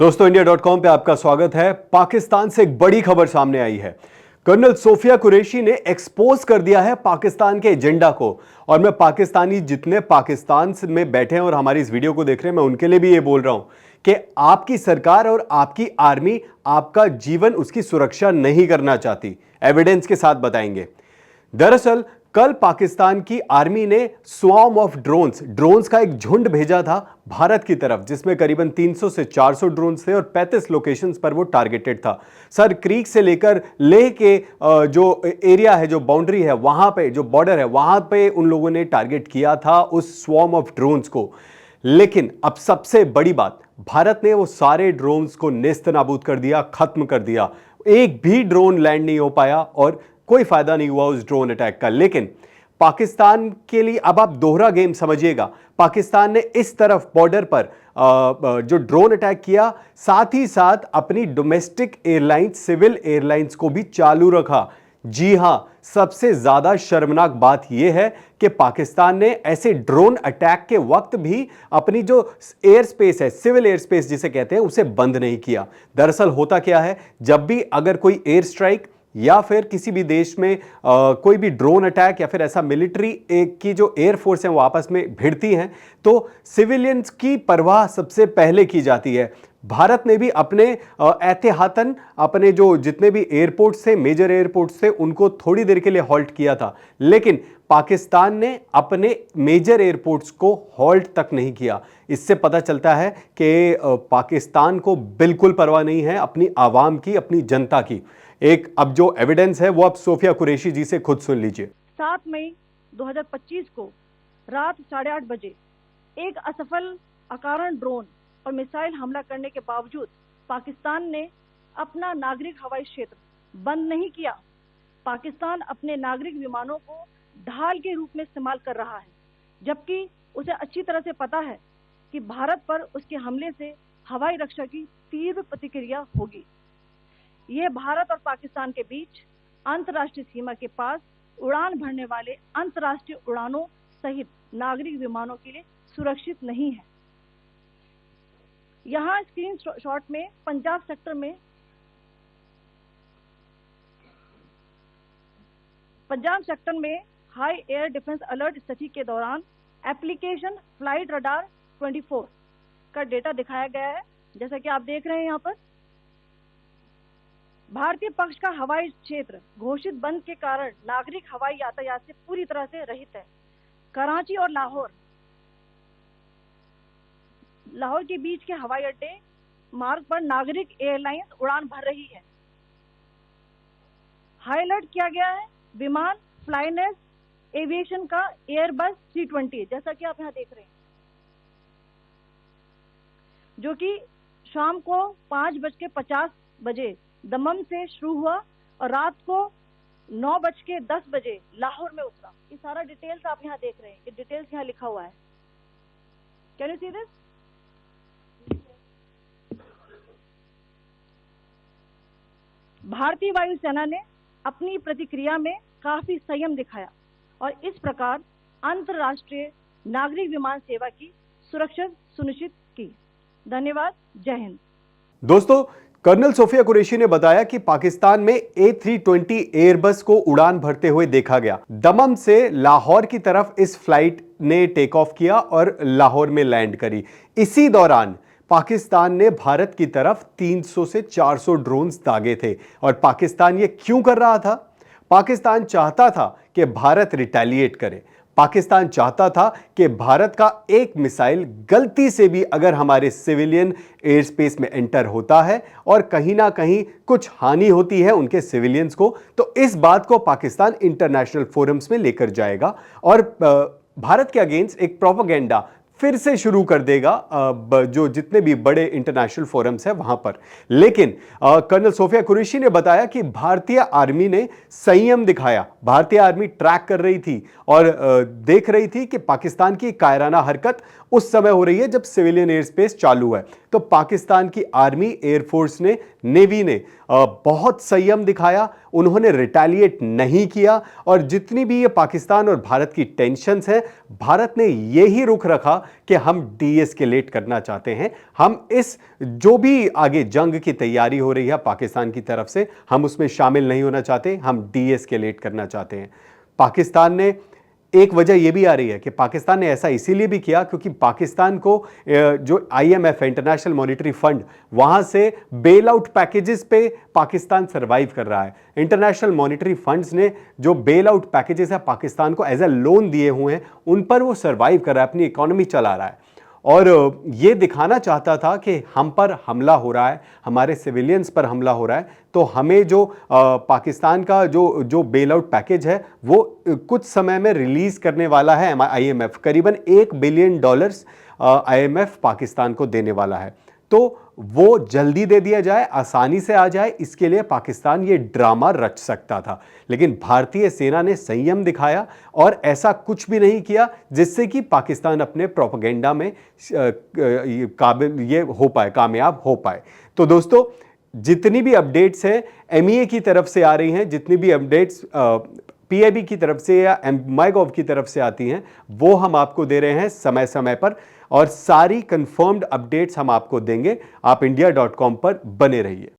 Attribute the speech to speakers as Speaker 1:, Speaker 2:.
Speaker 1: दोस्तों इंडिया.com पे आपका स्वागत है। पाकिस्तान से एक बड़ी खबर सामने आई है। कर्नल सोफिया कुरैशी ने एक्सपोज कर दिया है पाकिस्तान के एजेंडा को। और मैं पाकिस्तानी जितने पाकिस्तान में बैठे हैं और हमारी इस वीडियो को देख रहे हैं, मैं उनके लिए भी ये बोल रहा हूं कि आपकी सरकार और आपकी आर्मी आपका जीवन, उसकी सुरक्षा नहीं करना चाहती। एविडेंस के साथ बताएंगे। दरअसल कल पाकिस्तान की आर्मी ने स्वार्म ऑफ ड्रोन्स का एक झुंड भेजा था भारत की तरफ, जिसमें करीबन 300 से 400 ड्रोन्स थे और 35 लोकेशंस पर वो टारगेटेड था। सर क्रीक से लेकर लेह के जो एरिया है, जो बाउंड्री है, वहां पे जो बॉर्डर है, वहां पे उन लोगों ने टारगेट किया था उस स्वार्म ऑफ ड्रोन्स को। लेकिन अब सबसे बड़ी बात, भारत ने वो सारे ड्रोन्स को नेस्त नाबूद कर दिया, खत्म कर दिया। एक भी ड्रोन लैंड नहीं हो पाया और कोई फायदा नहीं हुआ उस ड्रोन अटैक का। लेकिन पाकिस्तान के लिए अब आप दोहरा गेम समझिएगा। पाकिस्तान ने इस तरफ बॉर्डर पर जो ड्रोन अटैक किया, साथ ही साथ अपनी डोमेस्टिक एयरलाइंस, सिविल एयरलाइंस को भी चालू रखा। जी हां, सबसे ज्यादा शर्मनाक बात यह है कि पाकिस्तान ने ऐसे ड्रोन अटैक के वक्त भी अपनी जो एयर स्पेस है, सिविल एयर स्पेस जिसे कहते हैं, उसे बंद नहीं किया। दरअसल होता क्या है, जब भी अगर कोई एयर स्ट्राइक या फिर किसी भी देश में कोई भी ड्रोन अटैक या फिर ऐसा मिलिट्री की जो एयर फोर्स है वो आपस में भिड़ती हैं, तो सिविलियंस की परवाह सबसे पहले की जाती है। भारत ने भी अपने एहतियातन अपने जो जितने भी एयरपोर्ट्स थे, मेजर एयरपोर्ट्स थे, उनको थोड़ी देर के लिए हॉल्ट किया था। लेकिन पाकिस्तान ने अपने मेजर एयरपोर्ट्स को हॉल्ट तक नहीं किया। इससे पता चलता है कि पाकिस्तान को बिल्कुल परवाह नहीं है अपनी आवाम की, अपनी जनता की। एक अब जो एविडेंस है वो अब सोफिया कुरैशी जी से खुद सुन लीजिए।
Speaker 2: 7 मई 2025 को रात 8:30 बजे एक असफल अकारण ड्रोन और मिसाइल हमला करने के बावजूद पाकिस्तान ने अपना नागरिक हवाई क्षेत्र बंद नहीं किया। पाकिस्तान अपने नागरिक विमानों को ढाल के रूप में इस्तेमाल कर रहा है, जबकि उसे अच्छी तरह से पता है कि भारत पर उसके हमले से हवाई रक्षा की तीव्र प्रतिक्रिया होगी। यह भारत और पाकिस्तान के बीच अंतर्राष्ट्रीय सीमा के पास उड़ान भरने वाले अंतर्राष्ट्रीय उड़ानों सहित नागरिक विमानों के लिए सुरक्षित नहीं है। यहाँ स्क्रीन शॉट में पंजाब सेक्टर में हाई एयर डिफेंस अलर्ट स्थिति के दौरान एप्लीकेशन फ्लाइट रडार 24 का डेटा दिखाया गया है। जैसा कि आप देख रहे हैं, यहाँ पर भारतीय पक्ष का हवाई क्षेत्र घोषित बंद के कारण नागरिक हवाई यातायात से पूरी तरह से रहित है। कराची और लाहौर के बीच के हवाई अड्डे मार्ग पर नागरिक एयरलाइंस उड़ान भर रही है। हाई अलर्ट किया गया है विमान फ्लाइनेस एविएशन का एयरबस 320, जैसा कि आप यहाँ देख रहे हैं, जो कि शाम को 5:50 बजे दमम से शुरू हुआ और रात को 9:10 बजे लाहौर में उतरा। ये सारा डिटेल्स आप यहाँ देख रहे हैं, ये डिटेल्स यहाँ लिखा हुआ है। Can you see this? भारतीय वायुसेना ने अपनी प्रतिक्रिया में काफी संयम दिखाया और इस प्रकार अंतर्राष्ट्रीय नागरिक विमान सेवा की सुरक्षा सुनिश्चित की। धन्यवाद। जय हिंद।
Speaker 1: दोस्तों, कर्नल सोफिया कुरैशी ने बताया कि पाकिस्तान में A320 एयरबस को उड़ान भरते हुए देखा गया। दमम से लाहौर की तरफ इस फ्लाइट ने टेक ऑफ किया और लाहौर में लैंड करी। इसी दौरान पाकिस्तान ने भारत की तरफ 300 से 400 ड्रोन्स दागे थे। और पाकिस्तान ये क्यों कर रहा था? पाकिस्तान चाहता था कि भारत रिटेलिएट करे। पाकिस्तान चाहता था कि भारत का एक मिसाइल गलती से भी अगर हमारे सिविलियन एयर स्पेस में एंटर होता है और कहीं ना कहीं कुछ हानि होती है उनके सिविलियंस को, तो इस बात को पाकिस्तान इंटरनेशनल फोरम्स में लेकर जाएगा और भारत के अगेंस्ट एक प्रोपेगेंडा फिर से शुरू कर देगा जो जितने भी बड़े इंटरनेशनल फोरम्स हैं वहां पर। लेकिन कर्नल सोफिया कुरैशी ने बताया कि भारतीय आर्मी ने संयम दिखाया। भारतीय आर्मी ट्रैक कर रही थी और देख रही थी कि पाकिस्तान की कायराना हरकत उस समय हो रही है जब सिविलियन एयर स्पेस चालू है। तो पाकिस्तान की आर्मी, एयरफोर्स ने, नेवी ने बहुत संयम दिखाया, उन्होंने रिटेलिएट नहीं किया। और जितनी भी ये पाकिस्तान और भारत की टेंशन्स हैं, भारत ने यही रुख रखा कि हम डीएस्केलेट करना चाहते हैं। हम इस जो भी आगे जंग की तैयारी हो रही है पाकिस्तान की तरफ से, हम उसमें शामिल नहीं होना चाहते, हम डीएस्केलेट करना चाहते हैं। पाकिस्तान ने, एक वजह यह भी आ रही है कि पाकिस्तान ने ऐसा इसीलिए भी किया क्योंकि पाकिस्तान को जो आईएमएफ, इंटरनेशनल मॉनेटरी फंड, वहां से बेल आउट पैकेजेस पे पाकिस्तान सरवाइव कर रहा है। इंटरनेशनल मॉनेटरी फंड्स ने जो बेल आउट पैकेजेस है पाकिस्तान को एज ए लोन दिए हुए हैं, उन पर वो सरवाइव कर रहा है, अपनी इकोनॉमी चला रहा है। और ये दिखाना चाहता था कि हम पर हमला हो रहा है, हमारे सिविलियंस पर हमला हो रहा है, तो हमें जो पाकिस्तान का जो बेल आउट पैकेज है वो कुछ समय में रिलीज करने वाला है आईएमएफ। करीबन $1 बिलियन आईएमएफ पाकिस्तान को देने वाला है। तो वो जल्दी दे दिया जाए, आसानी से आ जाए, इसके लिए पाकिस्तान ये ड्रामा रच सकता था। लेकिन भारतीय सेना ने संयम दिखाया और ऐसा कुछ भी नहीं किया जिससे कि पाकिस्तान अपने प्रोपेगेंडा में कामयाब हो पाए। तो दोस्तों, जितनी भी अपडेट्स हैं एमईए की तरफ से आ रही हैं, जितनी भी अपडेट्स पीआईबी की तरफ से या माईगॉव की तरफ से आती हैं, वो हम आपको दे रहे हैं समय समय पर, और सारी कंफर्म्ड अपडेट्स हम आपको देंगे। आप इंडिया.com पर बने रहिए।